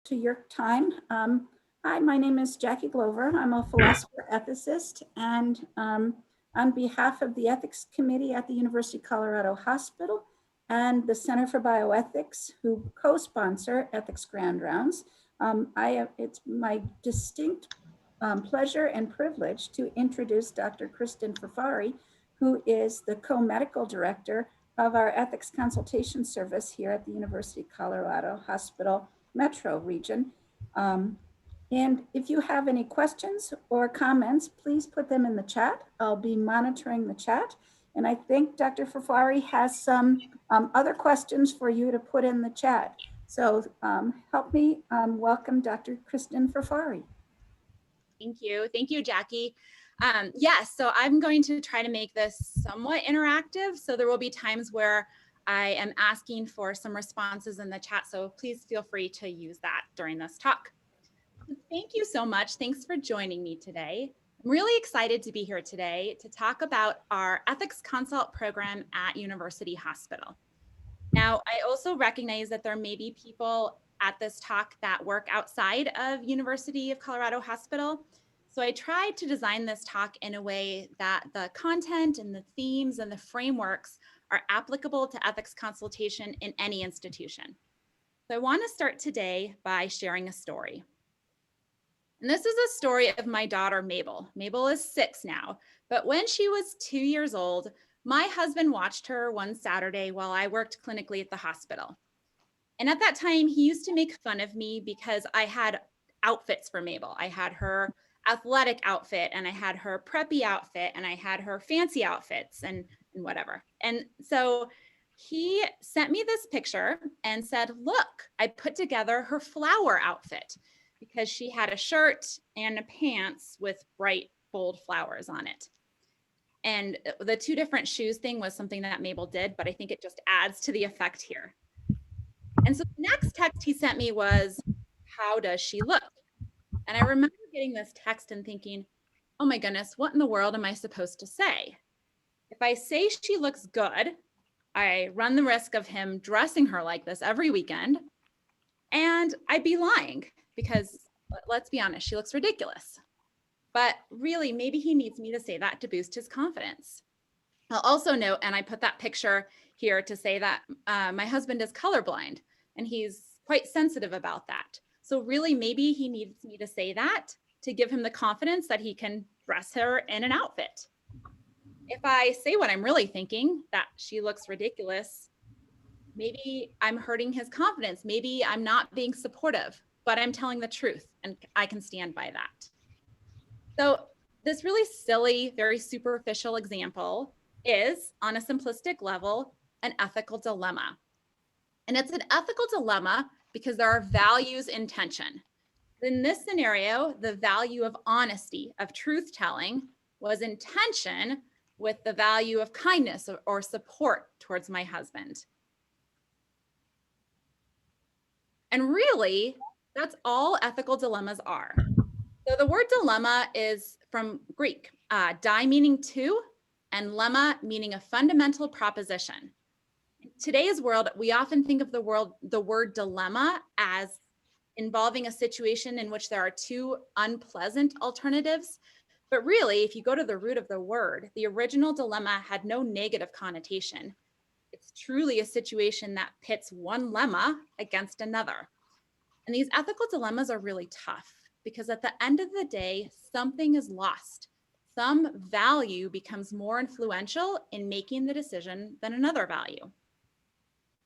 to your time. Hi, my name is Jackie Glover. I'm a philosopher ethicist, and on behalf of the Ethics Committee at the University of Colorado Hospital and the Center for Bioethics, who co-sponsor Ethics Grand Rounds, it's my distinct pleasure and privilege to introduce Dr. Kristin Furfari, who is the co-medical director of our ethics consultation service here at the University of Colorado Hospital Metro region. And if you have any questions or comments, please put them in the chat. I'll be monitoring the chat. And I think Dr. Furfari has some other questions for you to put in the chat. So help me welcome Dr. Kristin Furfari. Thank you. Thank you, Jackie. Yes, so I'm going to try to make this somewhat interactive. So there will be times where I am asking for some responses in the chat. So please feel free to use that during this talk. Thank you so much. Thanks for joining me today. I'm really excited to be here today to talk about our ethics consult program at University Hospital. Now, I also recognize that there may be people at this talk that work outside of University of Colorado Hospital. So I tried to design this talk in a way that the content and the themes and the frameworks are applicable to ethics consultation in any institution. So I want to start today by sharing a story. And this is a story of my daughter, Mabel. Mabel is 6 now, but when she was 2 years old, my husband watched her one Saturday while I worked clinically at the hospital. And at that time, he used to make fun of me because I had outfits for Mabel. I had her athletic outfit, and I had her preppy outfit, and I had her fancy outfits and whatever. And so he sent me this picture and said, look, I put together her flower outfit because she had a shirt and a pants with bright, bold flowers on it. And the 2 different shoes thing was something that Mabel did, but I think it just adds to the effect here. And so the next text he sent me was, how does she look? And I remember getting this text and thinking, oh my goodness, what in the world am I supposed to say? If I say she looks good, I run the risk of him dressing her like this every weekend, and I'd be lying because let's be honest, she looks ridiculous. But really, maybe he needs me to say that to boost his confidence. I'll also note, and I put that picture here to say that my husband is colorblind, and he's quite sensitive about that. So really, maybe he needs me to say that to give him the confidence that he can dress her in an outfit. If I say what I'm really thinking, that she looks ridiculous, maybe I'm hurting his confidence. Maybe I'm not being supportive, but I'm telling the truth, and I can stand by that. So this really silly, very superficial example is, on a simplistic level, an ethical dilemma. And it's an ethical dilemma because there are values in tension. In this scenario, the value of honesty, of truth-telling, was in tension with the value of kindness or support towards my husband. And really, that's all ethical dilemmas are. So the word dilemma is from Greek, di meaning two, and lemma meaning a fundamental proposition. In today's world, we often think of the word dilemma as involving a situation in which there are 2 unpleasant alternatives. But really, if you go to the root of the word, the original dilemma had no negative connotation. It's truly a situation that pits one lemma against another. And these ethical dilemmas are really tough because at the end of the day, something is lost. Some value becomes more influential in making the decision than another value.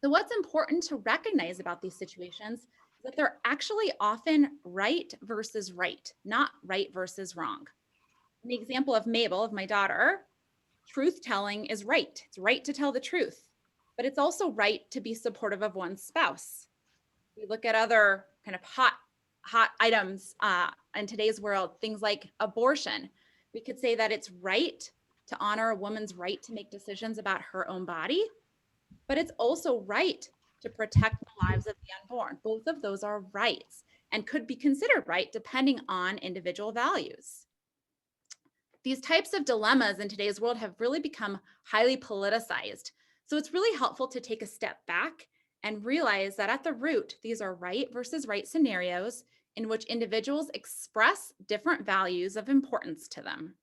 So what's important to recognize about these situations is that they're actually often right versus right, not right versus wrong. In the example of Mabel, of my daughter, truth telling is right. It's right to tell the truth, but it's also right to be supportive of one's spouse. We look at other kind of hot items in today's world, things like abortion. We could say that it's right to honor a woman's right to make decisions about her own body, but it's also right to protect the lives of the unborn. Both of those are rights and could be considered right depending on individual values. These types of dilemmas in today's world have really become highly politicized. So it's really helpful to take a step back and realize that at the root, these are right versus right scenarios in which individuals express different values of importance to them.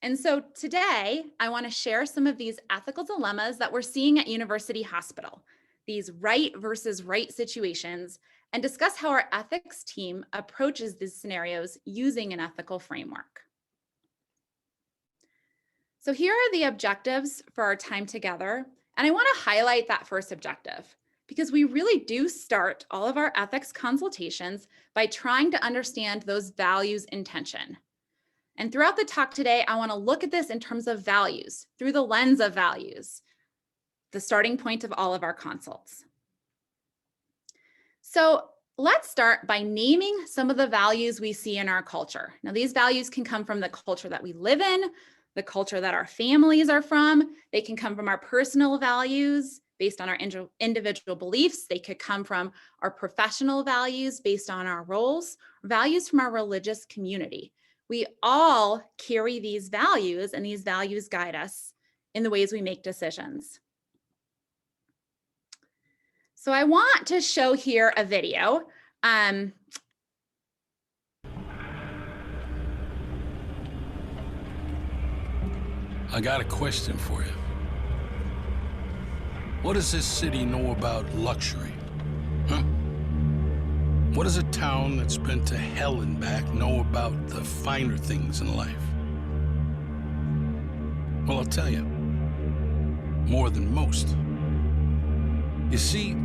And so today, I want to share some of these ethical dilemmas that we're seeing at University Hospital, these right versus right situations, and discuss how our ethics team approaches these scenarios using an ethical framework. So here are the objectives for our time together. And I want to highlight that first objective because we really do start all of our ethics consultations by trying to understand those values in tension. And throughout the talk today, I want to look at this in terms of values, through the lens of values, the starting point of all of our consults. So let's start by naming some of the values we see in our culture. Now, these values can come from the culture that we live in, the culture that our families are from. They can come from our personal values based on our individual beliefs. They could come from our professional values based on our roles, values from our religious community. We all carry these values, and these values guide us in the ways we make decisions. So I want to show here a video. I got a question for you. What does this city know about luxury? Huh? What does a town that's been to hell and back know about the finer things in life? Well, I'll tell you, more than most. You see,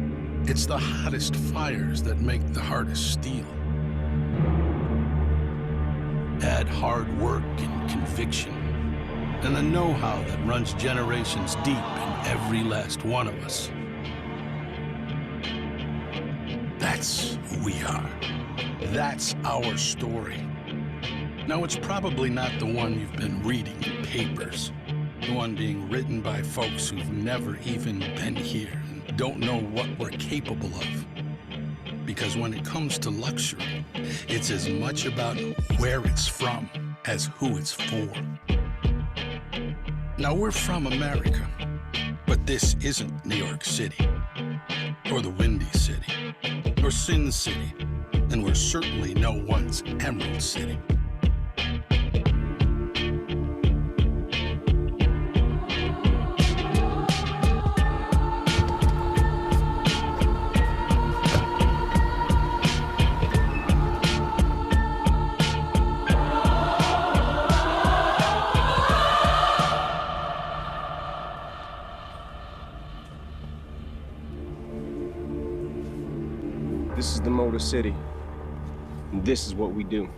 it's the hottest fires that make the hardest steel. Add hard work and conviction, and the know-how that runs generations deep in every last one of us. That's who we are. That's our story. Now, it's probably not the one you've been reading in papers, the one being written by folks who've never even been here and don't know what we're capable of. Because when it comes to luxury, it's as much about where it's from as who it's for. Now, we're from America, but this isn't New York City, or the Windy City, or Sin City, and we're certainly no one's Emerald City. This is the Motor City, and this is what we do.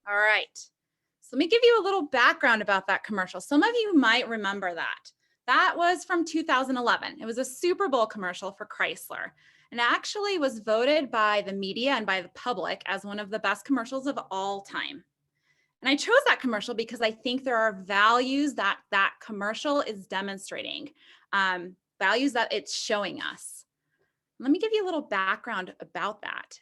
All right. So let me give you a little background about that commercial. Some of you might remember that. That was from 2011. It was a Super Bowl commercial for Chrysler, and actually was voted by the media and by the public as one of the best commercials of all time. And I chose that commercial because I think there are values that that commercial is demonstrating, values that it's showing us. Let me give you a little background about that.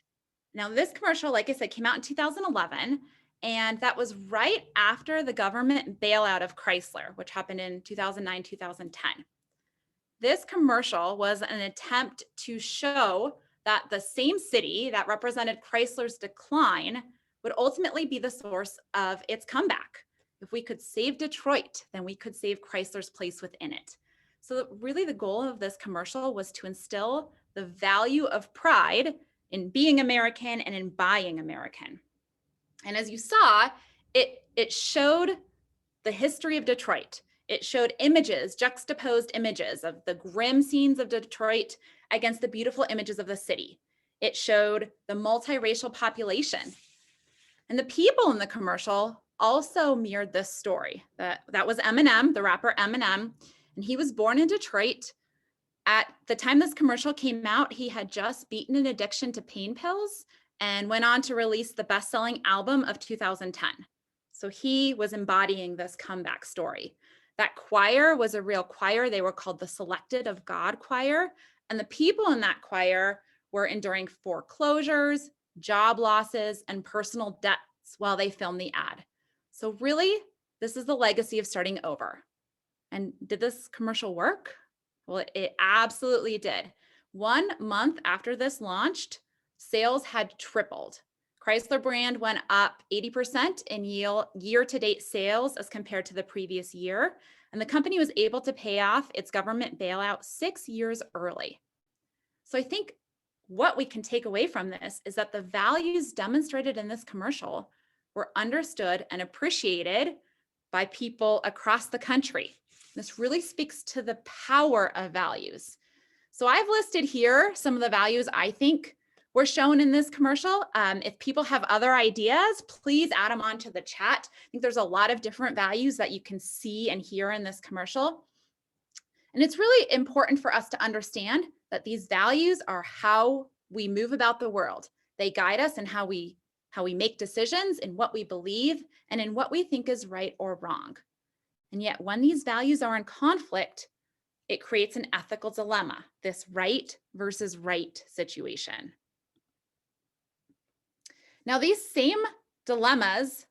Now, this commercial, like I said, came out in 2011, and that was right after the government bailout of Chrysler, which happened in 2009, 2010. This commercial was an attempt to show that the same city that represented Chrysler's decline would ultimately be the source of its comeback. If we could save Detroit, then we could save Chrysler's place within it. So really the goal of this commercial was to instill the value of pride in being American and in buying American. And as you saw, it showed the history of Detroit. It showed images, juxtaposed images of the grim scenes of Detroit against the beautiful images of the city. It showed the multiracial population. And the people in the commercial also mirrored this story. That was Eminem, the rapper Eminem, and he was born in Detroit. At the time this commercial came out, he had just beaten an addiction to pain pills and went on to release the best-selling album of 2010. So he was embodying this comeback story. That choir was a real choir. They were called the Selected of God Choir. And the people in that choir were enduring foreclosures, job losses, and personal debts while they filmed the ad. So really, this is the legacy of starting over. And did this commercial work? Well, it absolutely did. 1 month after this launched, sales had tripled. Chrysler brand went up 80% in year-to-date sales as compared to the previous year. And the company was able to pay off its government bailout 6 years early. So I think what we can take away from this is that the values demonstrated in this commercial were understood and appreciated by people across the country. This really speaks to the power of values. So I've listed here some of the values I think were shown in this commercial. If people have other ideas, please add them onto the chat. I think there's a lot of different values that you can see and hear in this commercial. And it's really important for us to understand that these values are how we move about the world. They guide us in how we make decisions, in what we believe, and in what we think is right or wrong. And yet when these values are in conflict, it creates an ethical dilemma, this right versus right situation. Now, these same dilemmas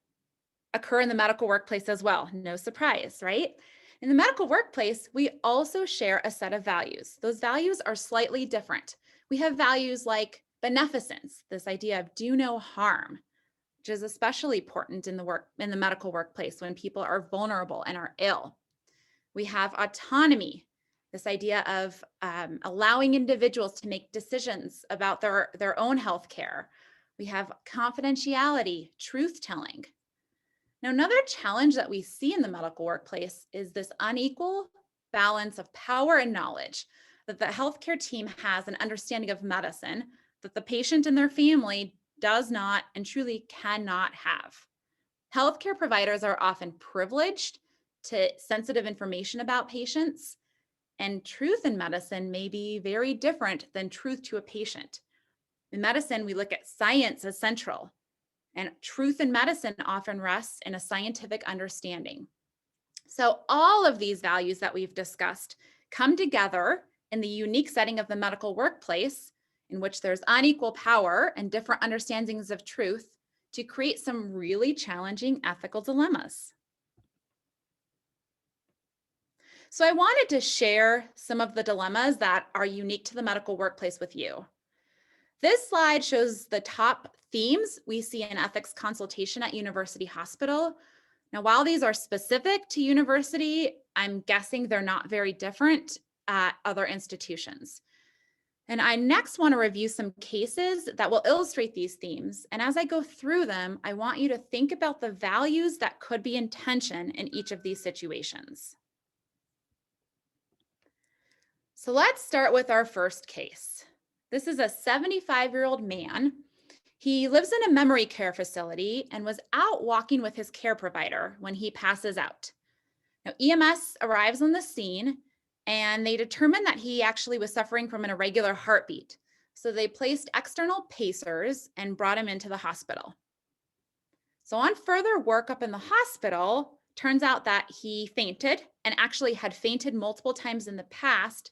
occur in the medical workplace as well. No surprise, right? In the medical workplace, we also share a set of values. Those values are slightly different. We have values like beneficence, this idea of do no harm, which is especially important in the medical workplace when people are vulnerable and are ill. We have autonomy, this idea of allowing individuals to make decisions about their own health care. We have confidentiality, truth-telling. Now, another challenge that we see in the medical workplace is this unequal balance of power and knowledge that the healthcare team has an understanding of medicine that the patient and their family does not and truly cannot have. Healthcare providers are often privileged to sensitive information about patients, and truth in medicine may be very different than truth to a patient. In medicine, we look at science as central, and truth in medicine often rests in a scientific understanding. So all of these values that we've discussed come together in the unique setting of the medical workplace, in which there's unequal power and different understandings of truth, to create some really challenging ethical dilemmas. So I wanted to share some of the dilemmas that are unique to the medical workplace with you. This slide shows the top themes we see in ethics consultation at University Hospital. Now, while these are specific to university, I'm guessing they're not very different at other institutions. And I next want to review some cases that will illustrate these themes. And as I go through them, I want you to think about the values that could be in tension in each of these situations. So let's start with our first case. This is a 75-year-old man. He lives in a memory care facility and was out walking with his care provider when he passes out. Now, EMS arrives on the scene and they determined that he actually was suffering from an irregular heartbeat. So they placed external pacers and brought him into the hospital. So on further workup in the hospital, turns out that he fainted and actually had fainted multiple times in the past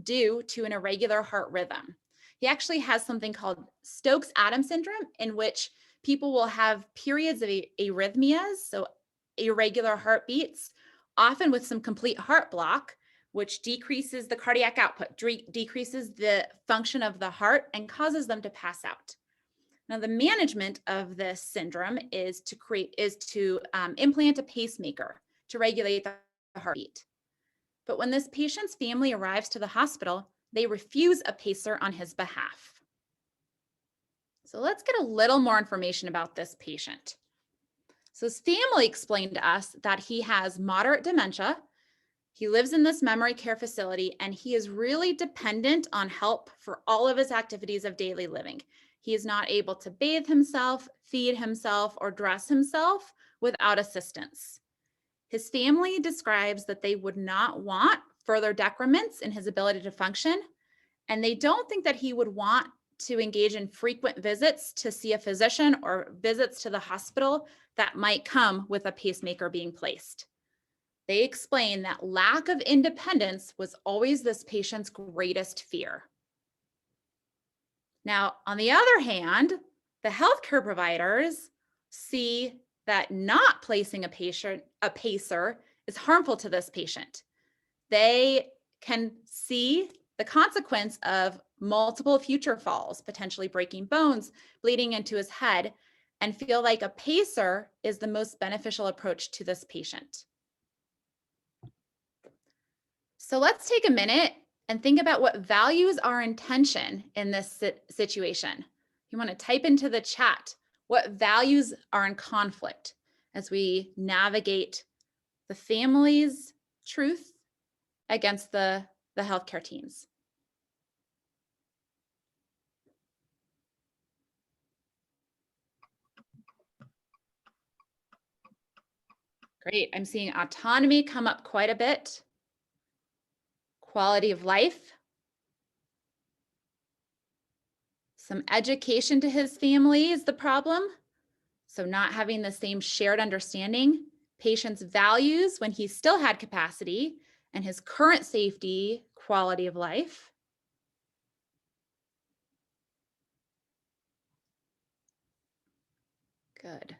due to an irregular heart rhythm. He actually has something called Stokes-Adams syndrome, in which people will have periods of arrhythmias, so irregular heartbeats, often with some complete heart block, which decreases the cardiac output, decreases the function of the heart, and causes them to pass out. Now, the management of this syndrome is to implant a pacemaker to regulate the heartbeat. But when this patient's family arrives to the hospital, they refuse a pacer on his behalf. So let's get a little more information about this patient. So his family explained to us that he has moderate dementia. He lives in this memory care facility, and he is really dependent on help for all of his activities of daily living. He is not able to bathe himself, feed himself, or dress himself without assistance. His family describes that they would not want further decrements in his ability to function, and they don't think that he would want to engage in frequent visits to see a physician or visits to the hospital that might come with a pacemaker being placed. They explain that lack of independence was always this patient's greatest fear. Now, on the other hand, the healthcare providers see that not placing a pacer is harmful to this patient. They can see the consequence of multiple future falls, potentially breaking bones, bleeding into his head, and feel like a pacer is the most beneficial approach to this patient. So let's take a minute and think about what values our intention in this situation. You want to type into the chat what values are in conflict as we navigate the family's truth against the healthcare teams. Great, I'm seeing autonomy come up quite a bit. Quality of life. Some education to his family is the problem. So not having the same shared understanding. Patient's values when he still had capacity, and his current safety, quality of life. Good.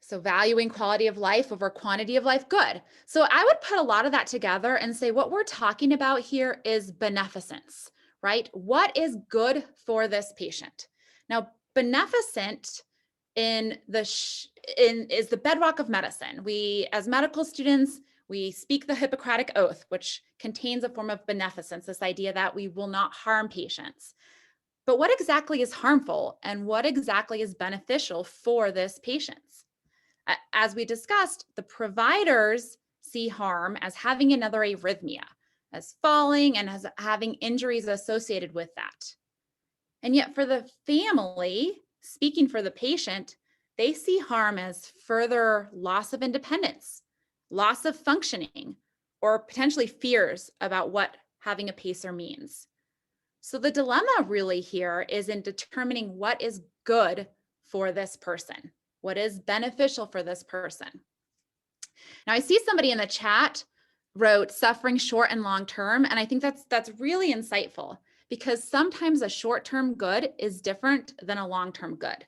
So valuing quality of life over quantity of life, good. So I would put a lot of that together and say what we're talking about here is beneficence, right? What is good for this patient? Now, beneficent is the bedrock of medicine. We, as medical students, we speak the Hippocratic Oath, which contains a form of beneficence, this idea that we will not harm patients. But what exactly is harmful and what exactly is beneficial for this patients? As we discussed, the providers see harm as having another arrhythmia, as falling and as having injuries associated with that. And yet for the family, speaking for the patient, they see harm as further loss of independence, loss of functioning, or potentially fears about what having a pacer means. So the dilemma really here is in determining what is good for this person, what is beneficial for this person. Now I see somebody in the chat wrote suffering short and long term, and I think that's really insightful because sometimes a short-term good is different than a long-term good,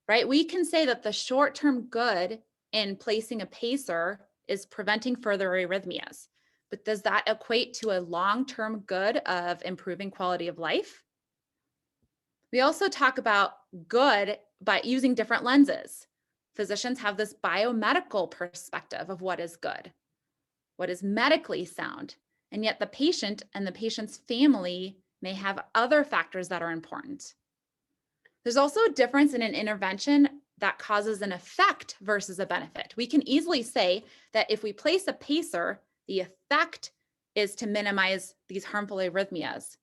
right? We can say that the short-term good in placing a pacer is preventing further arrhythmias, but does that equate to a long-term good of improving quality of life? We also talk about good by using different lenses. Physicians have this biomedical perspective of what is good, what is medically sound, and yet the patient and the patient's family may have other factors that are important. There's also a difference in an intervention that causes an effect versus a benefit. We can easily say that if we place a pacer, the effect is to minimize these harmful arrhythmias,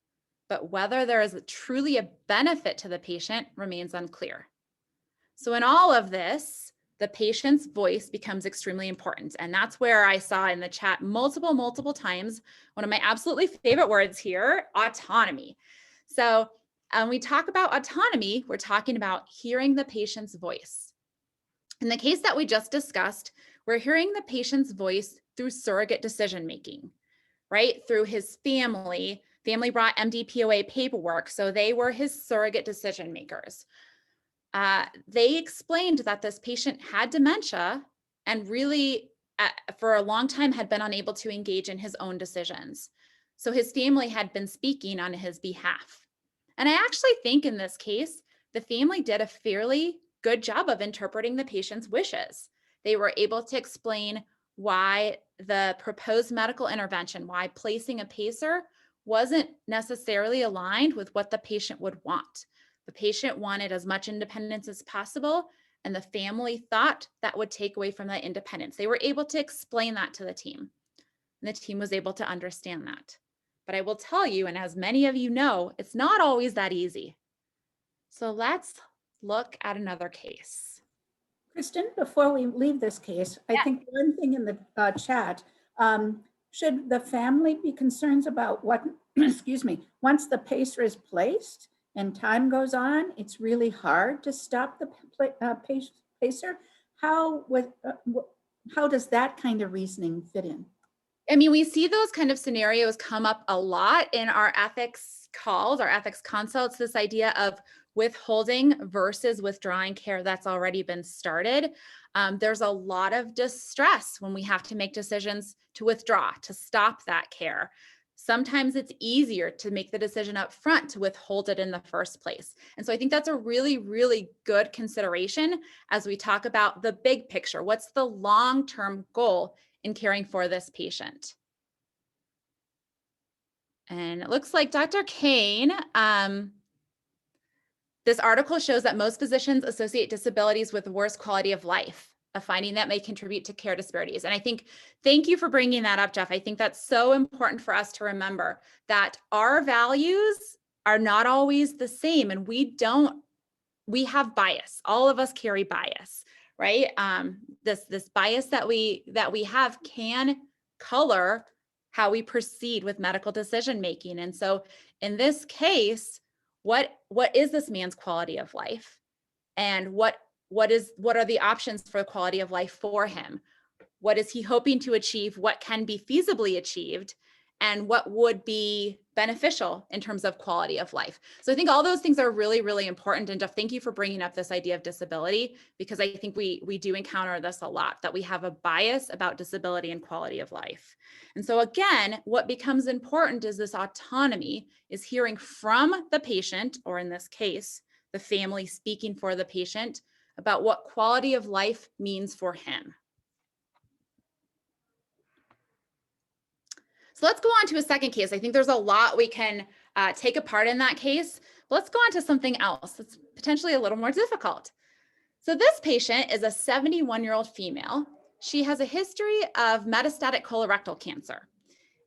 but whether there is truly a benefit to the patient remains unclear. So in all of this, the patient's voice becomes extremely important. And that's where I saw in the chat multiple times, one of my absolutely favorite words here, autonomy. So when we talk about autonomy, we're talking about hearing the patient's voice. In the case that we just discussed, we're hearing the patient's voice through surrogate decision-making, right? Through his family. Family brought MDPOA paperwork, so they were his surrogate decision makers. They explained that this patient had dementia and really for a long time had been unable to engage in his own decisions. So his family had been speaking on his behalf. And I actually think in this case, the family did a fairly good job of interpreting the patient's wishes. They were able to explain why the proposed medical intervention, why placing a pacer wasn't necessarily aligned with what the patient would want. The patient wanted as much independence as possible, and the family thought that would take away from that independence. They were able to explain that to the team, and the team was able to understand that. But I will tell you, and as many of you know, it's not always that easy. So let's look at another case. Kristin, before we leave this case, I think one thing in the chat, should the family be concerned about what, excuse me, once the pacer is placed and time goes on, it's really hard to stop the pacer? How does that kind of reasoning fit in? I mean, we see those kind of scenarios come up a lot in our ethics calls, our ethics consults, this idea of withholding versus withdrawing care that's already been started. There's a lot of distress when we have to make decisions to withdraw, to stop that care. Sometimes it's easier to make the decision up front to withhold it in the first place. And so I think that's a really, really good consideration as we talk about the big picture. What's the long-term goal in caring for this patient? And it looks like Dr. Kane, this article shows that most physicians associate disabilities with worse quality of life, a finding that may contribute to care disparities. And I think, thank you for bringing that up, Jeff. I think that's so important for us to remember that our values are not always the same, and we have bias. All of us carry bias, right? This bias that we have can color how we proceed with medical decision making. And so in this case, what is this man's quality of life? And what are the options for quality of life for him? What is he hoping to achieve? What can be feasibly achieved? And what would be beneficial in terms of quality of life? So I think all those things are really, really important. And Jeff, thank you for bringing up this idea of disability, because I think we do encounter this a lot, that we have a bias about disability and quality of life. And so again, what becomes important is this autonomy, is hearing from the patient, or in this case, the family speaking for the patient, about what quality of life means for him. So let's go on to a second case. I think there's a lot we can take apart in that case. But let's go on to something else that's potentially a little more difficult. So this patient is a 71-year-old female. She has a history of metastatic colorectal cancer,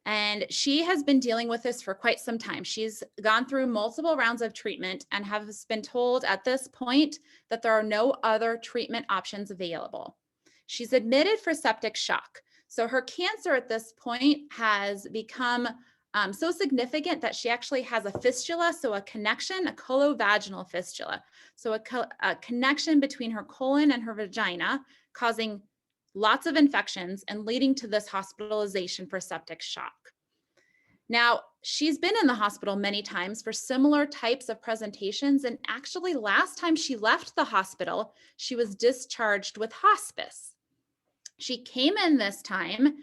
and she has been dealing with this for quite some time. She's gone through multiple rounds of treatment and has been told at this point that there are no other treatment options available. She's admitted for septic shock. So her cancer at this point has become so significant that she actually has a fistula, so a connection, a colovaginal fistula. So a connection between her colon and her vagina, causing lots of infections and leading to this hospitalization for septic shock. Now, she's been in the hospital many times for similar types of presentations. And actually, last time she left the hospital, she was discharged with hospice. She came in this time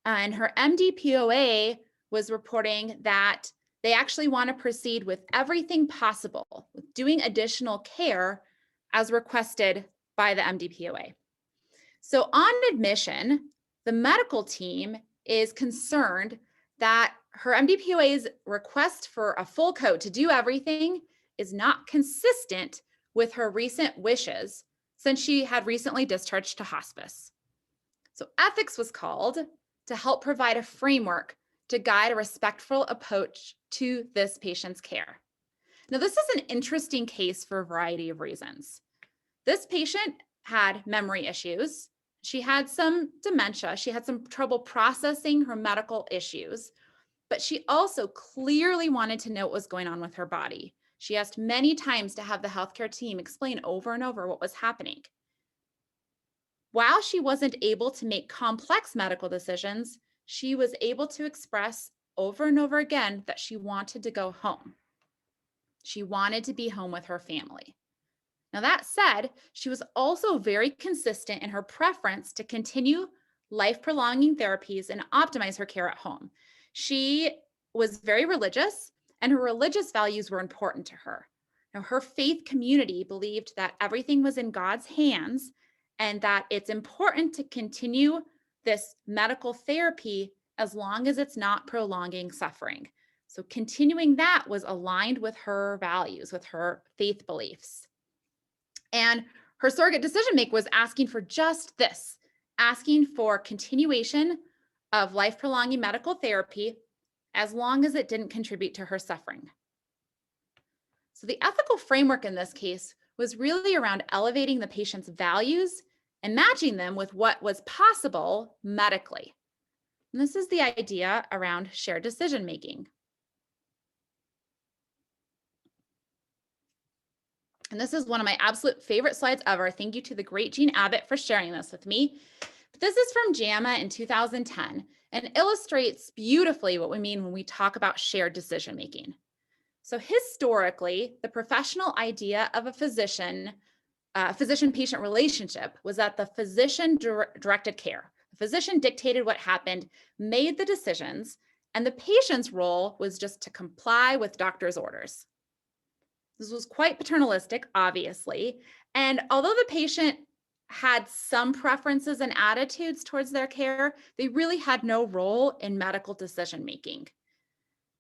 and her MD-POA was reporting that they actually want to proceed with everything possible, with doing additional care as requested by the MD-POA. So on admission, the medical team is concerned that her MD-POA's request for a full code to do everything is not consistent with her recent wishes, since she had recently discharged to hospice. So ethics was called to help provide a framework to guide a respectful approach to this patient's care. Now, this is an interesting case for a variety of reasons. This patient had memory issues. She had some dementia. She had some trouble processing her medical issues, but she also clearly wanted to know what was going on with her body. She asked many times to have the healthcare team explain over and over what was happening. While she wasn't able to make complex medical decisions, she was able to express over and over again that she wanted to go home. She wanted to be home with her family. Now, that said, she was also very consistent in her preference to continue life-prolonging therapies and optimize her care at home. She was very religious, and her religious values were important to her. Now, her faith community believed that everything was in God's hands and that it's important to continue this medical therapy as long as it's not prolonging suffering. So continuing that was aligned with her values, with her faith beliefs. And her surrogate decision maker was asking for just this, asking for continuation of life-prolonging medical therapy as long as it didn't contribute to her suffering. So the ethical framework in this case was really around elevating the patient's values and matching them with what was possible medically. And this is the idea around shared decision making. And this is one of my absolute favorite slides ever. Thank you to the great Jean Abbott for sharing this with me. This is from JAMA in 2010 and illustrates beautifully what we mean when we talk about shared decision-making. So historically, the professional idea of a physician-patient relationship was that the physician directed care. The physician dictated what happened, made the decisions, and the patient's role was just to comply with doctor's orders. This was quite paternalistic, obviously, and although the patient had some preferences and attitudes towards their care, they really had no role in medical decision-making.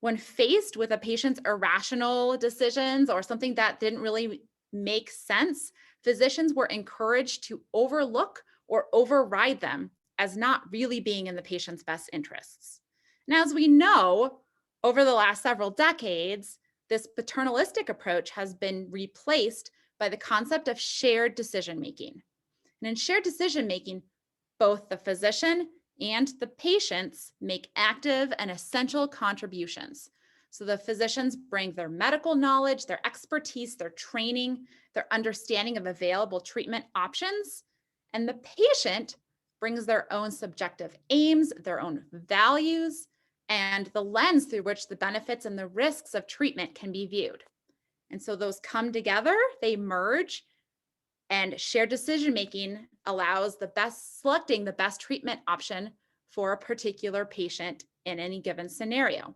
When faced with a patient's irrational decisions or something that didn't really make sense, physicians were encouraged to overlook or override them as not really being in the patient's best interests. Now, as we know, over the last several decades, this paternalistic approach has been replaced by the concept of shared decision-making. And in shared decision-making, both the physician and the patients make active and essential contributions. So the physicians bring their medical knowledge, their expertise, their training, their understanding of available treatment options, and the patient brings their own subjective aims, their own values, and the lens through which the benefits and the risks of treatment can be viewed. And so those come together, they merge, and shared decision-making allows selecting the best treatment option for a particular patient in any given scenario.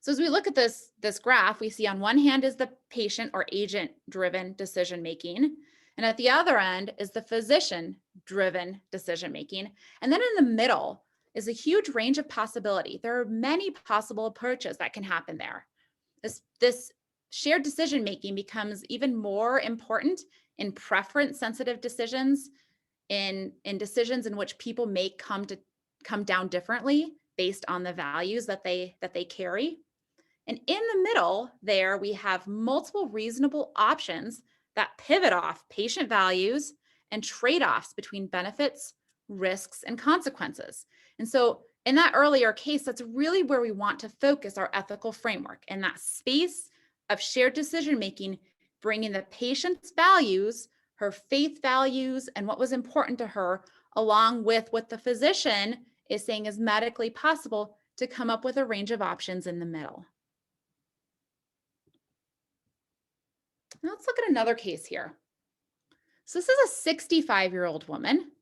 So as we look at this graph, we see on one hand is the patient or agent-driven decision-making, and at the other end is the physician-driven decision-making. And then in the middle is a huge range of possibility. There are many possible approaches that can happen there. This shared decision-making becomes even more important in preference-sensitive decisions, in decisions in which people may come down differently based on the values that they carry. And in the middle there, we have multiple reasonable options that pivot off patient values and trade-offs between benefits, risks, and consequences. And so in that earlier case, that's really where we want to focus our ethical framework, in that space of shared decision-making, bringing the patient's values, her faith values, and what was important to her, along with what the physician is saying is medically possible, to come up with a range of options in the middle. Now let's look at another case here. So this is a 65-year-old woman.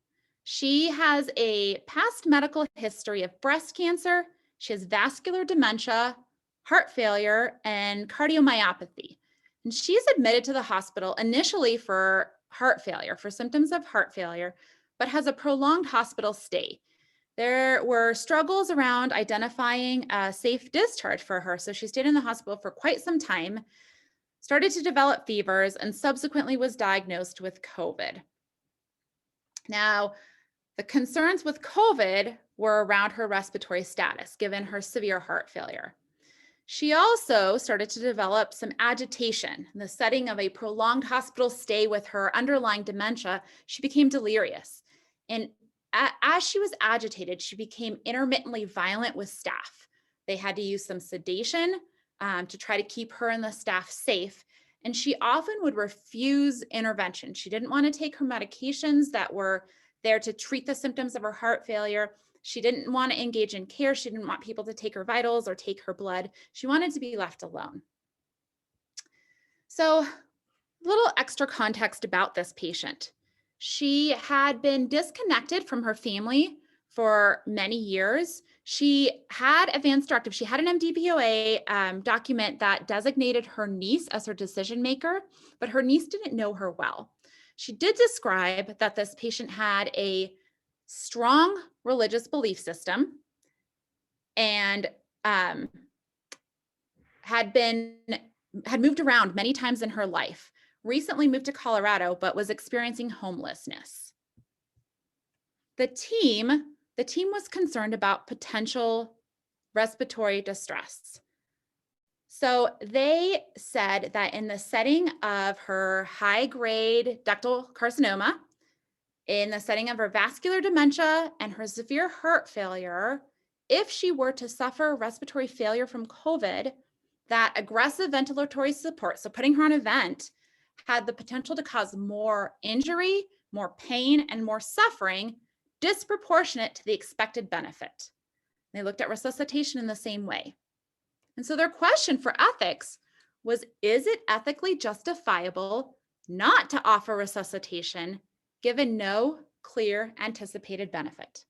She has a past medical history of breast cancer. She has vascular dementia, heart failure, and cardiomyopathy. And she's admitted to the hospital initially for heart failure, for symptoms of heart failure, but has a prolonged hospital stay. There were struggles around identifying a safe discharge for her, so she stayed in the hospital for quite some time, started to develop fevers, and subsequently was diagnosed with COVID. Now, the concerns with COVID were around her respiratory status, given her severe heart failure. She also started to develop some agitation. In the setting of a prolonged hospital stay with her underlying dementia, she became delirious. And as she was agitated, she became intermittently violent with staff. They had to use some sedation to try to keep her and the staff safe. And she often would refuse intervention. She didn't want to take her medications that were there to treat the symptoms of her heart failure. She didn't want to engage in care. She didn't want people to take her vitals or take her blood. She wanted to be left alone. So a little extra context about this patient. She had been disconnected from her family for many years. She had advanced directive. She had an MDPOA document that designated her niece as her decision maker, but her niece didn't know her well. She did describe that this patient had a strong religious belief system and had moved around many times in her life. Recently moved to Colorado, but was experiencing homelessness. The team was concerned about potential respiratory distress. So they said that in the setting of her high-grade ductal carcinoma, in the setting of her vascular dementia and her severe heart failure, if she were to suffer respiratory failure from COVID, that aggressive ventilatory support, so putting her on a vent, had the potential to cause more injury, more pain, and more suffering disproportionate to the expected benefit. They looked at resuscitation in the same way. And so their question for ethics was, is it ethically justifiable not to offer resuscitation given no clear anticipated benefit?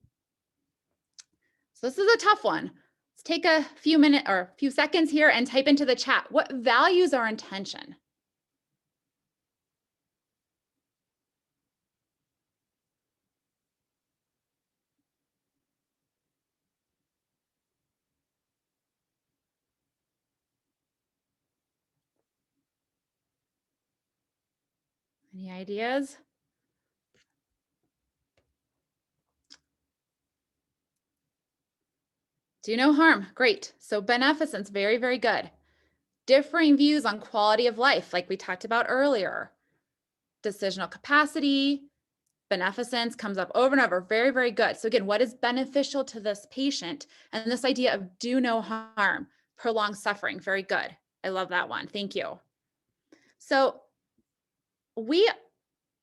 So this is a tough one. Let's take a few seconds here and type into the chat, what values our intention? Any ideas? Do no harm. Great. So beneficence, very, very good. Differing views on quality of life, like we talked about earlier. Decisional capacity, beneficence comes up over and over. Very, very good. So again, what is beneficial to this patient? And this idea of do no harm, prolonged suffering. Very good. I love that one. Thank you. So we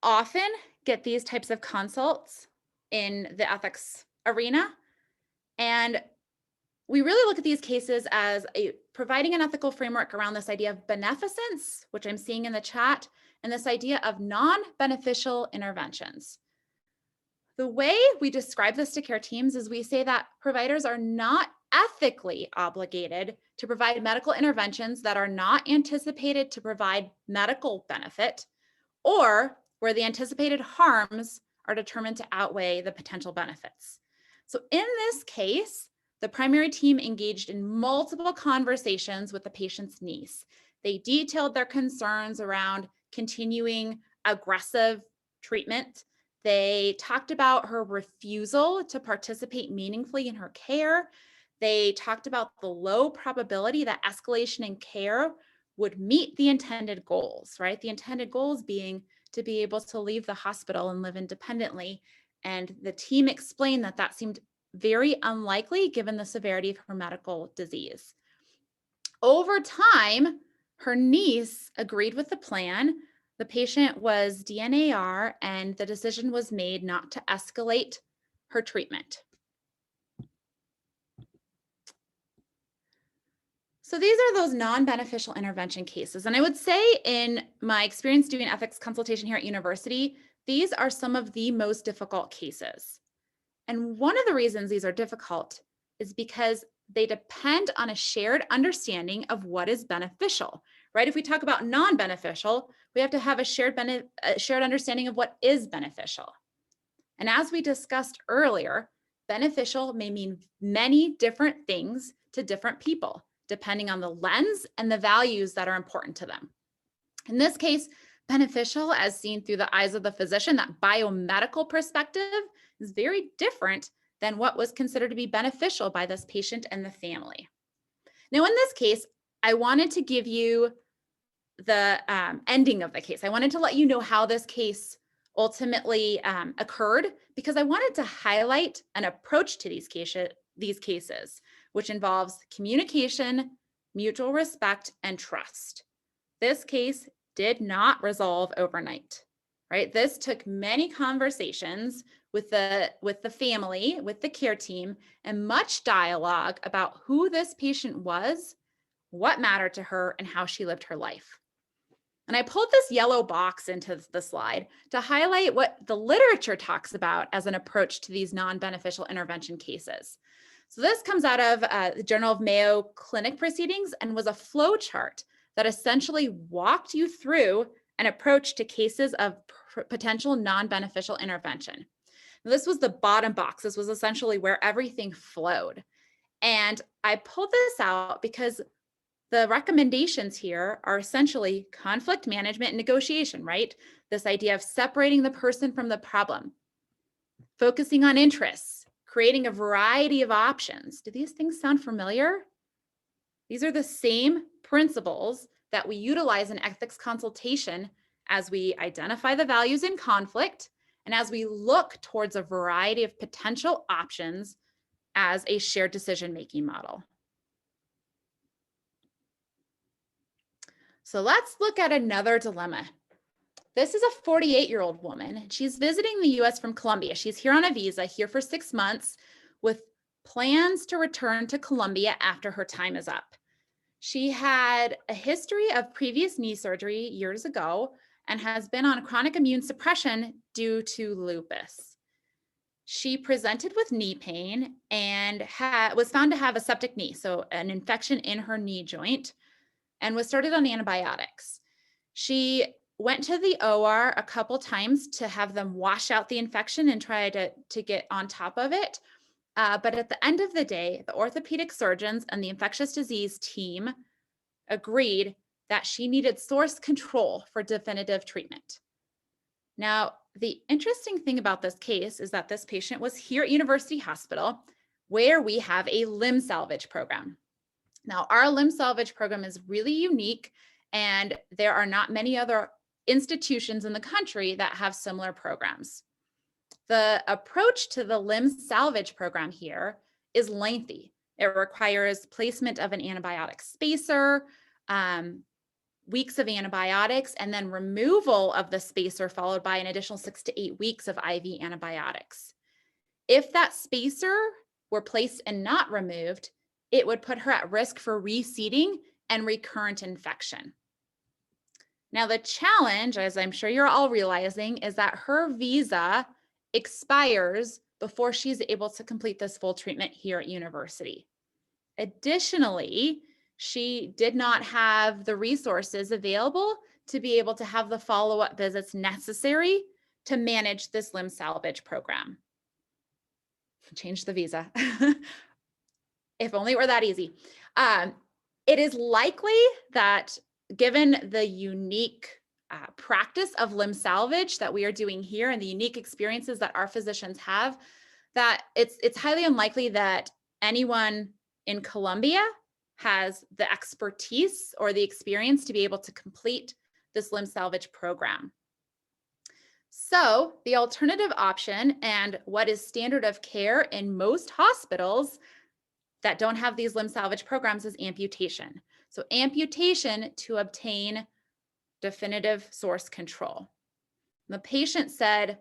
often get these types of consults in the ethics arena. And we really look at these cases as providing an ethical framework around this idea of beneficence, which I'm seeing in the chat, and this idea of non-beneficial interventions. The way we describe this to care teams is we say that providers are not ethically obligated to provide medical interventions that are not anticipated to provide medical benefit, or where the anticipated harms are determined to outweigh the potential benefits. So in this case, the primary team engaged in multiple conversations with the patient's niece. They detailed their concerns around continuing aggressive treatment. They talked about her refusal to participate meaningfully in her care. They talked about the low probability that escalation in care would meet the intended goals, right? The intended goals being to be able to leave the hospital and live independently. And the team explained that that seemed very unlikely given the severity of her medical disease. Over time, her niece agreed with the plan. The patient was DNAR and the decision was made not to escalate her treatment. So these are those non-beneficial intervention cases. And I would say in my experience doing ethics consultation here at university, these are some of the most difficult cases. And one of the reasons these are difficult is because they depend on a shared understanding of what is beneficial, right? If we talk about non-beneficial, we have to have a shared understanding of what is beneficial. And as we discussed earlier, beneficial may mean many different things to different people, depending on the lens and the values that are important to them. In this case, beneficial, as seen through the eyes of the physician, that biomedical perspective is very different than what was considered to be beneficial by this patient and the family. Now, in this case, I wanted to give you the ending of the case. I wanted to let you know how this case ultimately occurred, because I wanted to highlight an approach to these cases, which involves communication, mutual respect, and trust. This case did not resolve overnight, right? This took many conversations with the family, with the care team, and much dialogue about who this patient was, what mattered to her, and how she lived her life. And I pulled this yellow box into the slide to highlight what the literature talks about as an approach to these non-beneficial intervention cases. So this comes out of the Journal of Mayo Clinic Proceedings and was a flow chart that essentially walked you through an approach to cases of potential non-beneficial intervention. Now, this was the bottom box. This was essentially where everything flowed. And I pulled this out because the recommendations here are essentially conflict management and negotiation, right? This idea of separating the person from the problem, focusing on interests, creating a variety of options. Do these things sound familiar? These are the same principles that we utilize in ethics consultation as we identify the values in conflict and as we look towards a variety of potential options as a shared decision-making model. So let's look at another dilemma. this is a 48-year-old woman. She's visiting the US from Colombia. She's here on a visa, here for 6 months, with plans to return to Colombia after her time is up. She had a history of previous knee surgery years ago and has been on chronic immune suppression due to lupus. She presented with knee pain and was found to have a septic knee, so an infection in her knee joint, and was started on antibiotics. She went to the OR a couple times to have them wash out the infection and try to get on top of it. But at the end of the day, the orthopedic surgeons and the infectious disease team agreed that she needed source control for definitive treatment. Now, the interesting thing about this case is that this patient was here at University Hospital, where we have a limb salvage program. Now, our limb salvage program is really unique, and there are not many other institutions in the country that have similar programs. The approach to the limb salvage program here is lengthy. It requires placement of an antibiotic spacer, weeks of antibiotics, and then removal of the spacer followed by an additional 6 to 8 weeks of IV antibiotics. If that spacer were placed and not removed, it would put her at risk for reseeding and recurrent infection. Now, the challenge, as I'm sure you're all realizing, is that her visa expires before she's able to complete this full treatment here at university. Additionally, she did not have the resources available to be able to have the follow-up visits necessary to manage this limb salvage program. Change the visa. If only it were that easy. It is likely that given the unique practice of limb salvage that we are doing here and the unique experiences that our physicians have, that it's highly unlikely that anyone in Colombia has the expertise or the experience to be able to complete this limb salvage program. So the alternative option, and what is standard of care in most hospitals that don't have these limb salvage programs, is amputation. So amputation to obtain definitive source control. The patient said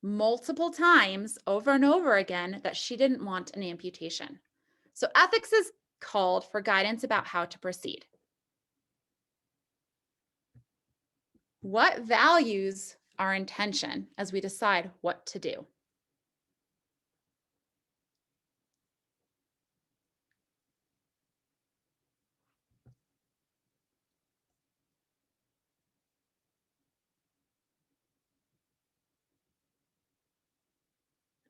multiple times over and over again that she didn't want an amputation. So ethics is called for guidance about how to proceed. What values our intention as we decide what to do?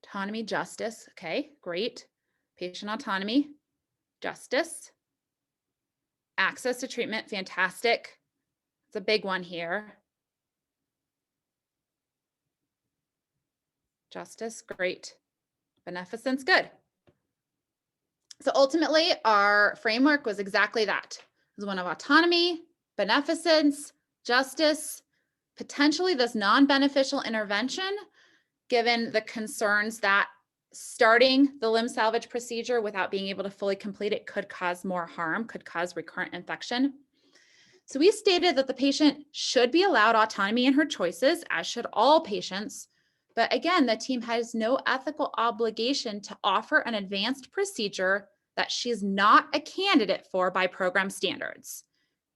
Autonomy, justice. Okay, great. Patient autonomy, justice. Access to treatment, fantastic. It's a big one here. Justice, great. Beneficence, good. So ultimately, our framework was exactly that. It was one of autonomy, beneficence, justice, potentially this non-beneficial intervention, given the concerns that starting the limb salvage procedure without being able to fully complete it could cause more harm, could cause recurrent infection. So we stated that the patient should be allowed autonomy in her choices, as should all patients. But again, the team has no ethical obligation to offer an advanced procedure that she's not a candidate for by program standards,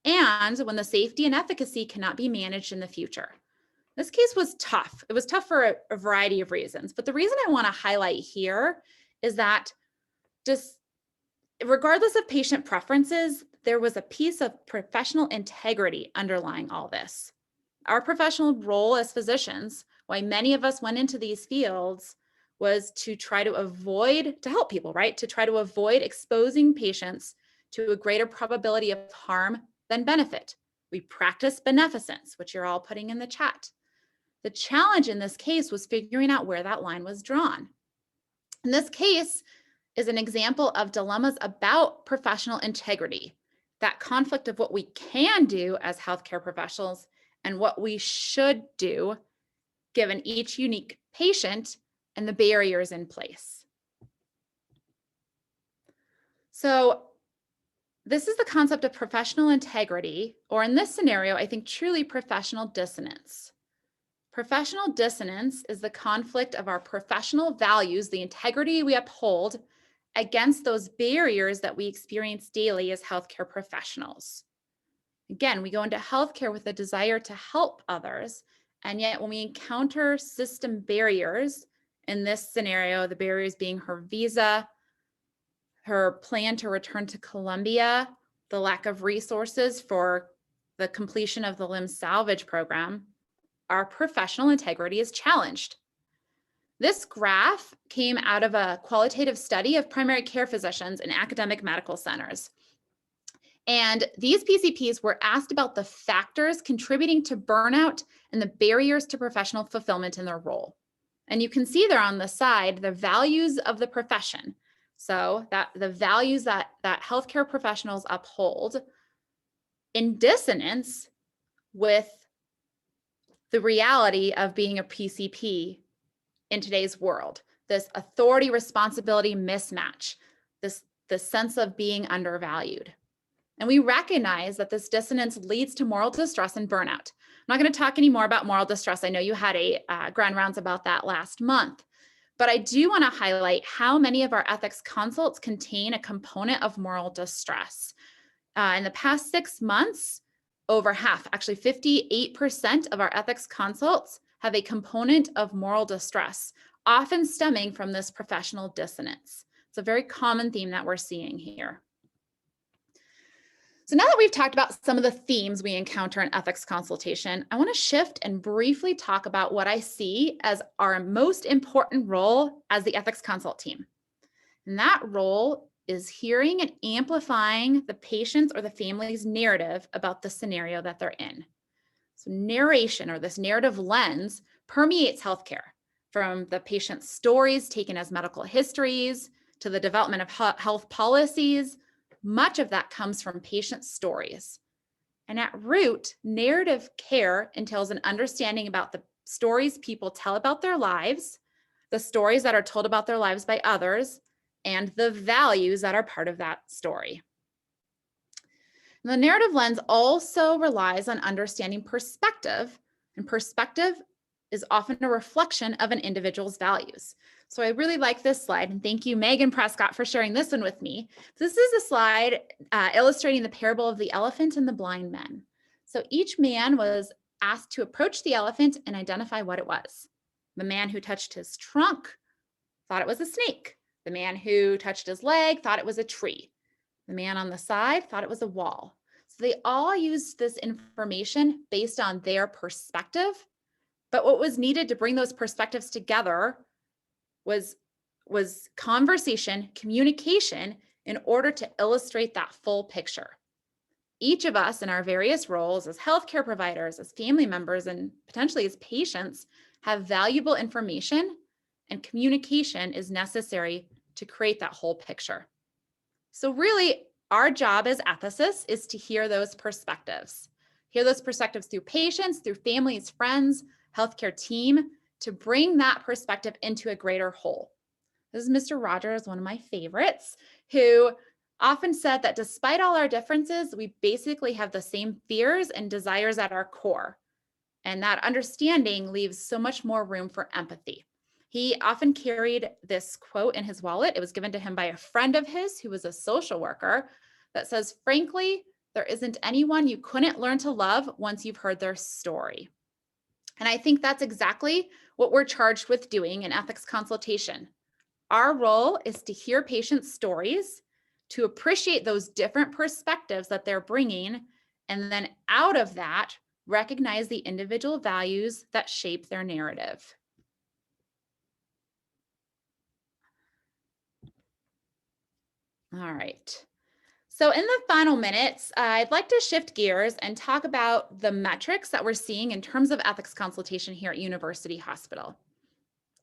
and when the safety and efficacy cannot be managed in the future. This case was tough. It was tough for a variety of reasons, but the reason I want to highlight here is that just regardless of patient preferences, there was a piece of professional integrity underlying all this. Our professional role as physicians, why many of us went into these fields, was to try to avoid, to help people, right? To try to avoid exposing patients to a greater probability of harm than benefit. We practice beneficence, which you're all putting in the chat. The challenge in this case was figuring out where that line was drawn. And this case is an example of dilemmas about professional integrity, that conflict of what we can do as healthcare professionals and what we should do given each unique patient and the barriers in place. So this is the concept of professional integrity, or in this scenario, I think truly professional dissonance. Professional dissonance is the conflict of our professional values, the integrity we uphold, against those barriers that we experience daily as healthcare professionals. Again, we go into healthcare with a desire to help others, and yet when we encounter system barriers, in this scenario, the barriers being her visa, her plan to return to Colombia, the lack of resources for the completion of the limb salvage program, our professional integrity is challenged. This graph came out of a qualitative study of primary care physicians in academic medical centers. And these PCPs were asked about the factors contributing to burnout and the barriers to professional fulfillment in their role. And you can see there on the side, the values of the profession. So that the values that healthcare professionals uphold in dissonance with the reality of being a PCP in today's world, this authority responsibility mismatch, this sense of being undervalued. And we recognize that this dissonance leads to moral distress and burnout. I'm not going to talk anymore about moral distress. I know you had a grand rounds about that last month, but I do want to highlight how many of our ethics consults contain a component of moral distress. In the past 6 months, over half, actually 58% of our ethics consults have a component of moral distress, often stemming from this professional dissonance. It's a very common theme that we're seeing here. So now that we've talked about some of the themes we encounter in ethics consultation, I want to shift and briefly talk about what I see as our most important role as the ethics consult team. And that role is hearing and amplifying the patient's or the family's narrative about the scenario that they're in. So narration, or this narrative lens, permeates healthcare, from the patient's stories taken as medical histories to the development of health policies. Much of that comes from patient stories. And at root, narrative care entails an understanding about the stories people tell about their lives, the stories that are told about their lives by others, and the values that are part of that story. And the narrative lens also relies on understanding perspective, and perspective is often a reflection of an individual's values. So I really like this slide, and thank you, Megan Prescott, for sharing this one with me. This is a slide illustrating the parable of the elephant and the blind men. So each man was asked to approach the elephant and identify what it was. The man who touched his trunk thought it was a snake. The man who touched his leg thought it was a tree. The man on the side thought it was a wall. So they all used this information based on their perspective. But what was needed to bring those perspectives together was conversation, communication, in order to illustrate that full picture. Each of us in our various roles as healthcare providers, as family members, and potentially as patients have valuable information, and communication is necessary to create that whole picture. So really, our job as ethicists is to hear those perspectives through patients, through families, friends, healthcare team, to bring that perspective into a greater whole. This is Mr. Rogers, one of my favorites, who often said that despite all our differences, we basically have the same fears and desires at our core. And that understanding leaves so much more room for empathy. He often carried this quote in his wallet. It was given to him by a friend of his who was a social worker that says, "Frankly, there isn't anyone you couldn't learn to love once you've heard their story." And I think that's exactly what we're charged with doing in ethics consultation. Our role is to hear patients' stories, to appreciate those different perspectives that they're bringing, and then out of that, recognize the individual values that shape their narrative. All right. So in the final minutes, I'd like to shift gears and talk about the metrics that we're seeing in terms of ethics consultation here at University Hospital.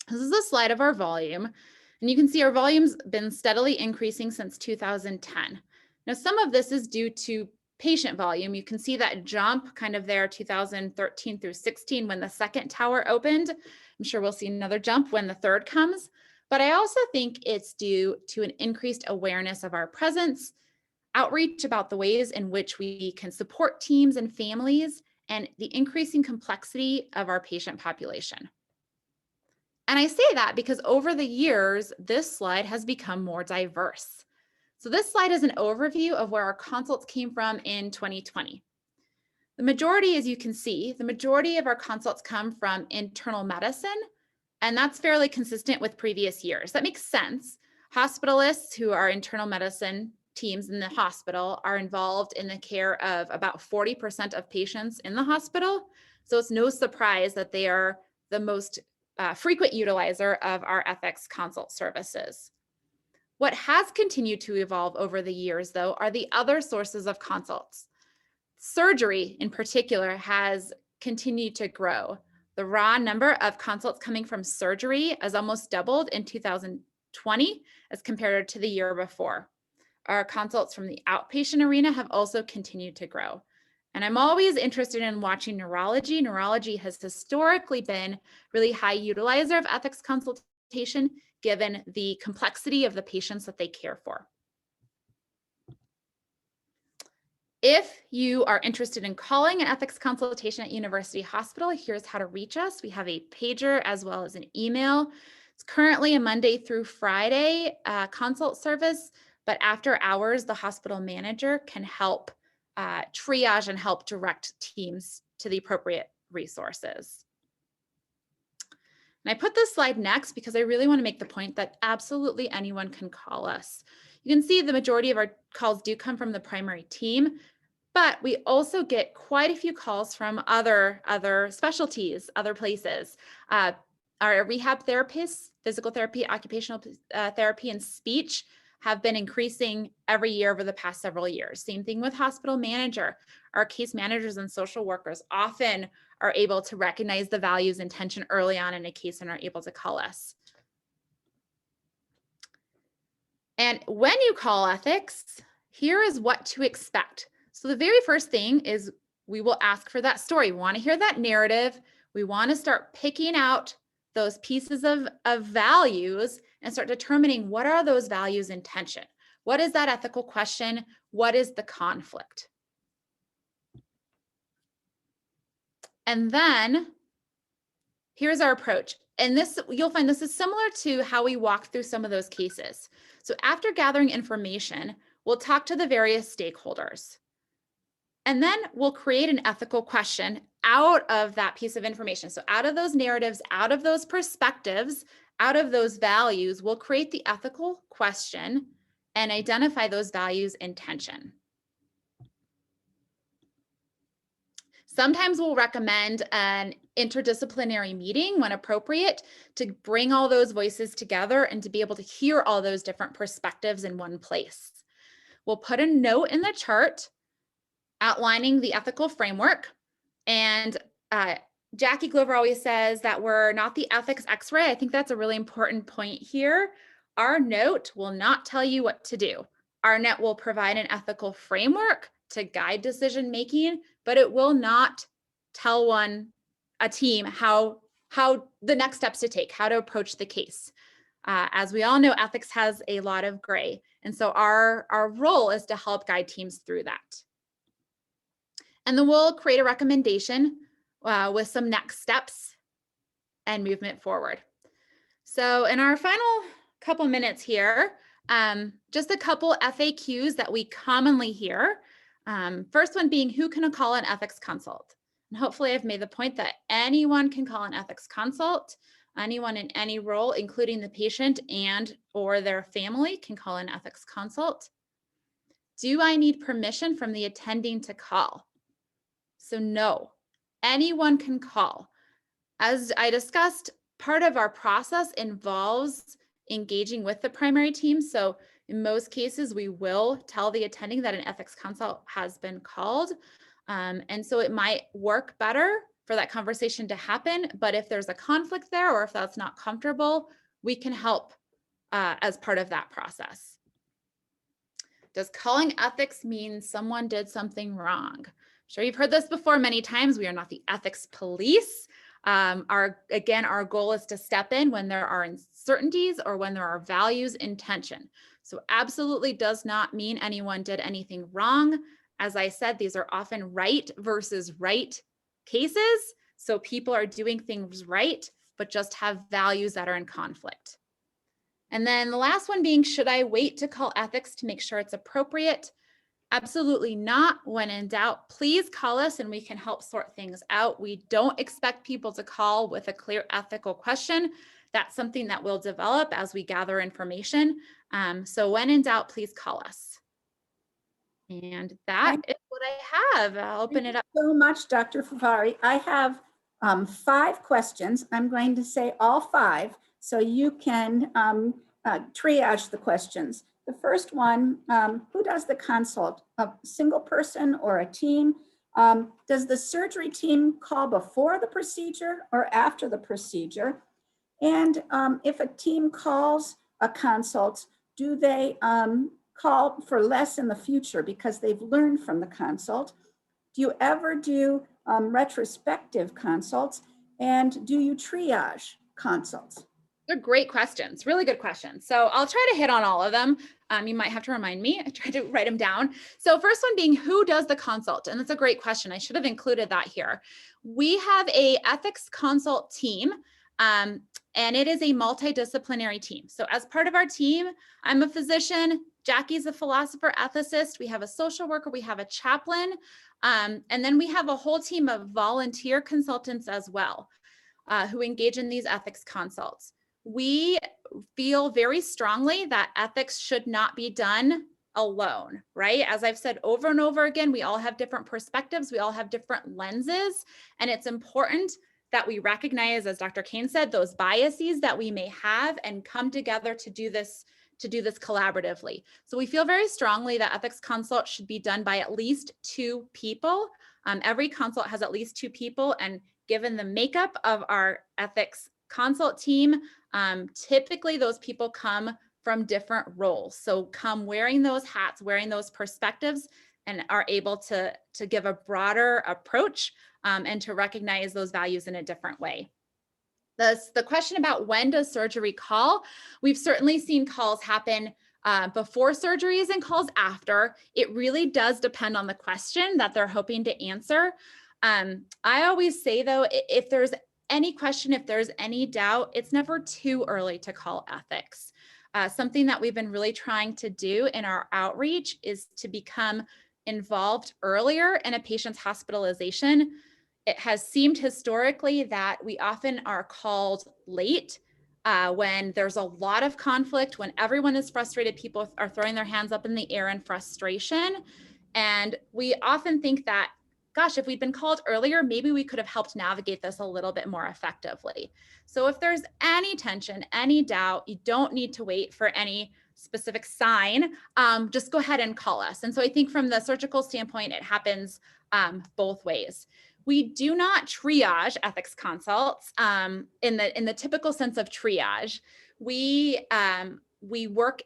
This is a slide of our volume, and you can see our volume's been steadily increasing since 2010. Now, some of this is due to patient volume. You can see that jump kind of there 2013 through 16 when the second tower opened. I'm sure we'll see another jump when the third comes. But I also think it's due to an increased awareness of our presence, outreach about the ways in which we can support teams and families, and the increasing complexity of our patient population. And I say that because over the years, this slide has become more diverse. So this slide is an overview of where our consults came from in 2020. The majority, as you can see, the majority of our consults come from internal medicine, and that's fairly consistent with previous years. That makes sense. Hospitalists who are internal medicine teams in the hospital are involved in the care of about 40% of patients in the hospital. So it's no surprise that they are the most frequent utilizer of our ethics consult services. What has continued to evolve over the years, though, are the other sources of consults. Surgery, in particular, has continued to grow. The raw number of consults coming from surgery has almost doubled in 2020 as compared to the year before. Our consults from the outpatient arena have also continued to grow. And I'm always interested in watching neurology. Neurology has historically been really high utilizer of ethics consultation, given the complexity of the patients that they care for. If you are interested in calling an ethics consultation at University Hospital, here's how to reach us. We have a pager as well as an email. It's currently a Monday through Friday consult service, but after hours, the hospital manager can help triage and help direct teams to the appropriate resources. And I put this slide next because I really want to make the point that absolutely anyone can call us. You can see the majority of our calls do come from the primary team, but we also get quite a few calls from other specialties, other places. Our rehab therapists, physical therapy, occupational therapy, and speech have been increasing every year over the past several years. Same thing with hospital manager. Our case managers and social workers often are able to recognize the values and intention early on in a case and are able to call us. And when you call ethics, here is what to expect. So the very first thing is we will ask for that story. We want to hear that narrative. We want to start picking out those pieces of values and start determining what are those values in tension. What is that ethical question? What is the conflict? And then here's our approach. And this, you'll find this is similar to how we walk through some of those cases. So after gathering information, we'll talk to the various stakeholders. And then we'll create an ethical question out of that piece of information. So out of those narratives, out of those perspectives, out of those values, we'll create the ethical question and identify those values in tension. Sometimes we'll recommend an interdisciplinary meeting when appropriate to bring all those voices together and to be able to hear all those different perspectives in one place. We'll put a note in the chart outlining the ethical framework. And Jackie Glover always says that we're not the ethics X-ray. I think that's a really important point here. Our note will not tell you what to do. Our note will provide an ethical framework to guide decision making, but it will not tell a team how the next steps to take, how to approach the case. As we all know, ethics has a lot of gray. And so our role is to help guide teams through that. And then we'll create a recommendation with some next steps and movement forward. So in our final couple minutes here, just a couple FAQs that we commonly hear. First one being, who can call an ethics consult? And hopefully I've made the point that anyone can call an ethics consult. Anyone in any role, including the patient and or their family, can call an ethics consult. Do I need permission from the attending to call? So no, anyone can call. As I discussed, part of our process involves engaging with the primary team. So in most cases, we will tell the attending that an ethics consult has been called. And so it might work better for that conversation to happen. But if there's a conflict there, or if that's not comfortable, we can help as part of that process. Does calling ethics mean someone did something wrong? I'm sure you've heard this before many times. We are not the ethics police. Our goal is to step in when there are uncertainties or when there are values in tension. So absolutely does not mean anyone did anything wrong. As I said, these are often right versus right cases. So people are doing things right, but just have values that are in conflict. And then the last one being, should I wait to call ethics to make sure it's appropriate? Absolutely not. When in doubt, please call us and we can help sort things out. We don't expect people to call with a clear ethical question. That's something that we'll develop as we gather information. So when in doubt, please call us. And that is what I have. I'll open it up. Thank you so much, Dr. Furfari. I have 5 questions. I'm going to say all 5 so you can triage the questions. The first one, who does the consult? A single person or a team? Does the surgery team call before the procedure or after the procedure? And if a team calls a consult, do they call for less in the future because they've learned from the consult? Do you ever do retrospective consults? And do you triage consults? They're great questions, really good questions. So I'll try to hit on all of them. You might have to remind me. I tried to write them down. So first one being, who does the consult? And that's a great question. I should have included that here. We have a ethics consult team, and it is a multidisciplinary team. So as part of our team, I'm a physician, Jackie's a philosopher ethicist, we have a social worker, we have a chaplain, and then we have a whole team of volunteer consultants as well, who engage in these ethics consults. We feel very strongly that ethics should not be done alone, right? As I've said over and over again, we all have different perspectives, we all have different lenses, and it's important that we recognize, as Dr. Kane said, those biases that we may have and come together to do this collaboratively. So we feel very strongly that ethics consult should be done by at least 2 people. Every consult has at least 2 people, and given the makeup of our ethics consult team, typically those people come from different roles. So come wearing those hats, wearing those perspectives, and are able to give a broader approach and to recognize those values in a different way. The question about when does surgery call? We've certainly seen calls happen before surgeries and calls after. It really does depend on the question that they're hoping to answer. I always say though, if there's any question, if there's any doubt, it's never too early to call ethics. Something that we've been really trying to do in our outreach is to become involved earlier in a patient's hospitalization. It has seemed historically that we often are called late when there's a lot of conflict, when everyone is frustrated, people are throwing their hands up in the air in frustration. And we often think that, gosh, if we'd been called earlier, maybe we could have helped navigate this a little bit more effectively. So if there's any tension, any doubt, you don't need to wait for any specific sign, just go ahead and call us. And so I think from the surgical standpoint, it happens both ways. We do not triage ethics consults in the typical sense of triage. We work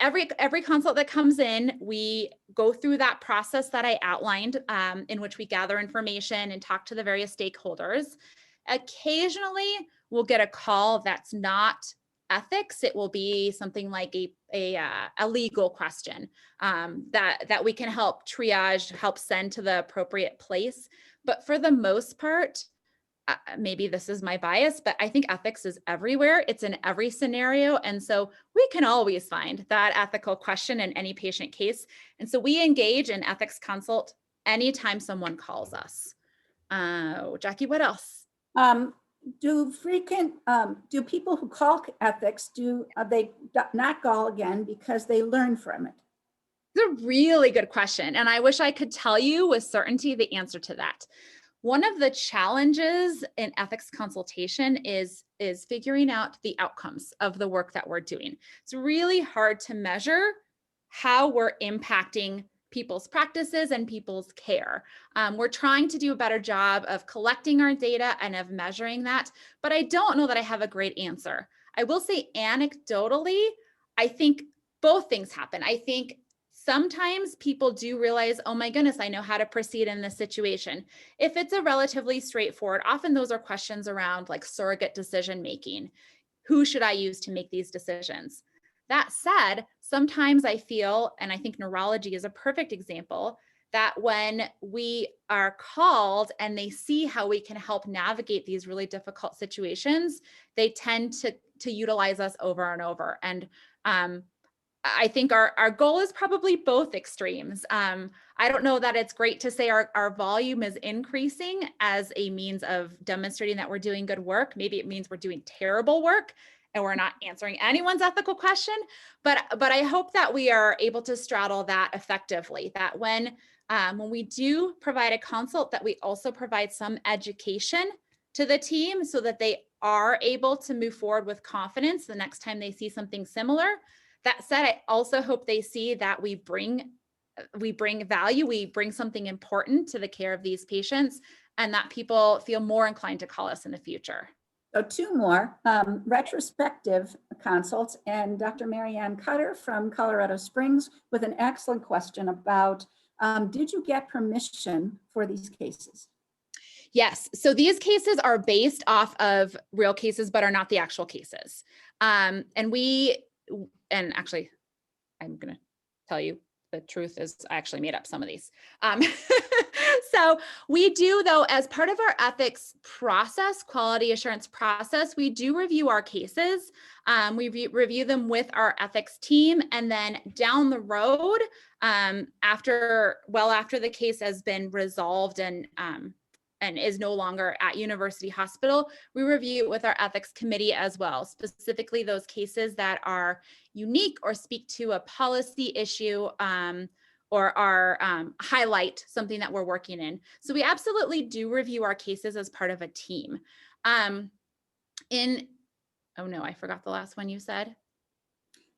every consult that comes in, we go through that process that I outlined, in which we gather information and talk to the various stakeholders. Occasionally, we'll get a call that's not ethics. It will be something like a legal question that we can help triage, help send to the appropriate place. But for the most part, maybe this is my bias, but I think ethics is everywhere. It's in every scenario. And so we can always find that ethical question in any patient case. And so we engage in ethics consult anytime someone calls us. Jackie, what else? Do people who call ethics, do they not call again because they learn from it? It's a really good question. And I wish I could tell you with certainty the answer to that. One of the challenges in ethics consultation is figuring out the outcomes of the work that we're doing. It's really hard to measure how we're impacting people's practices and people's care. We're trying to do a better job of collecting our data and of measuring that, but I don't know that I have a great answer. I will say anecdotally, I think both things happen. I think sometimes people do realize, oh my goodness, I know how to proceed in this situation. If it's a relatively straightforward, often those are questions around like surrogate decision making. Who should I use to make these decisions? That said, sometimes I feel, and I think neurology is a perfect example, that when we are called and they see how we can help navigate these really difficult situations, they tend to utilize us over and over. And I think our goal is probably both extremes. I don't know that it's great to say our volume is increasing as a means of demonstrating that we're doing good work. Maybe it means we're doing terrible work and we're not answering anyone's ethical question. But I hope that we are able to straddle that effectively, that when we do provide a consult, that we also provide some education to the team so that they are able to move forward with confidence the next time they see something similar. That said, I also hope they see that we bring value, we bring something important to the care of these patients, and that people feel more inclined to call us in the future. So two more retrospective consults, and Dr. Marianne Cutter from Colorado Springs with an excellent question about, did you get permission for these cases? Yes. So these cases are based off of real cases, but are not the actual cases. And actually, I'm going to tell you the truth is I actually made up some of these. So we do, though, as part of our ethics process, quality assurance process, we do review our cases. We review them with our ethics team. And then down the road, after the case has been resolved and is no longer at University Hospital, we review it with our ethics committee as well, specifically those cases that are unique or speak to a policy issue or are highlight something that we're working in. So we absolutely do review our cases as part of a team. Oh no, I forgot the last one you said.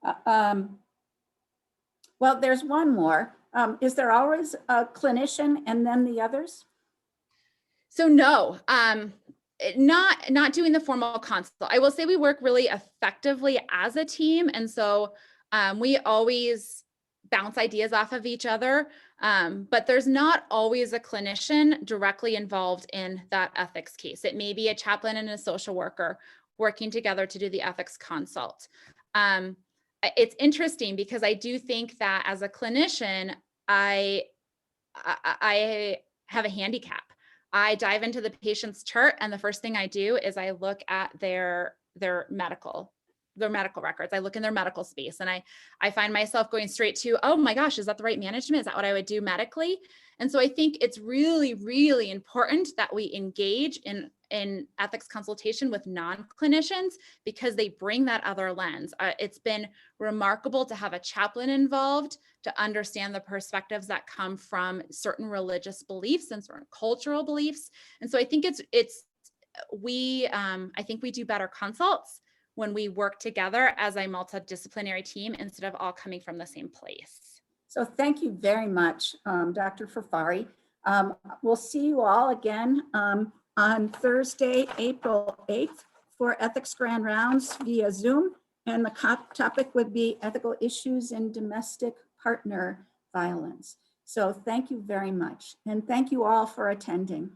Well, there's one more. Is there always a clinician and then the others? So no, not doing the formal consult. I will say we work really effectively as a team. And so we always bounce ideas off of each other, but there's not always a clinician directly involved in that ethics case. It may be a chaplain and a social worker working together to do the ethics consult. It's interesting because I do think that as a clinician, I have a handicap. I dive into the patient's chart, and the first thing I do is I look at their medical records. I look in their medical space, and I find myself going straight to, oh my gosh, is that the right management? Is that what I would do medically? And so I think it's really, really important that we engage in ethics consultation with non-clinicians because they bring that other lens. It's been remarkable to have a chaplain involved to understand the perspectives that come from certain religious beliefs and certain cultural beliefs. And so I think I think we do better consults when we work together as a multidisciplinary team instead of all coming from the same place. So thank you very much, Dr. Furfari. We'll see you all again on Thursday, April 8th for Ethics Grand Rounds via Zoom. And the topic would be ethical issues in domestic partner violence. So thank you very much. And thank you all for attending.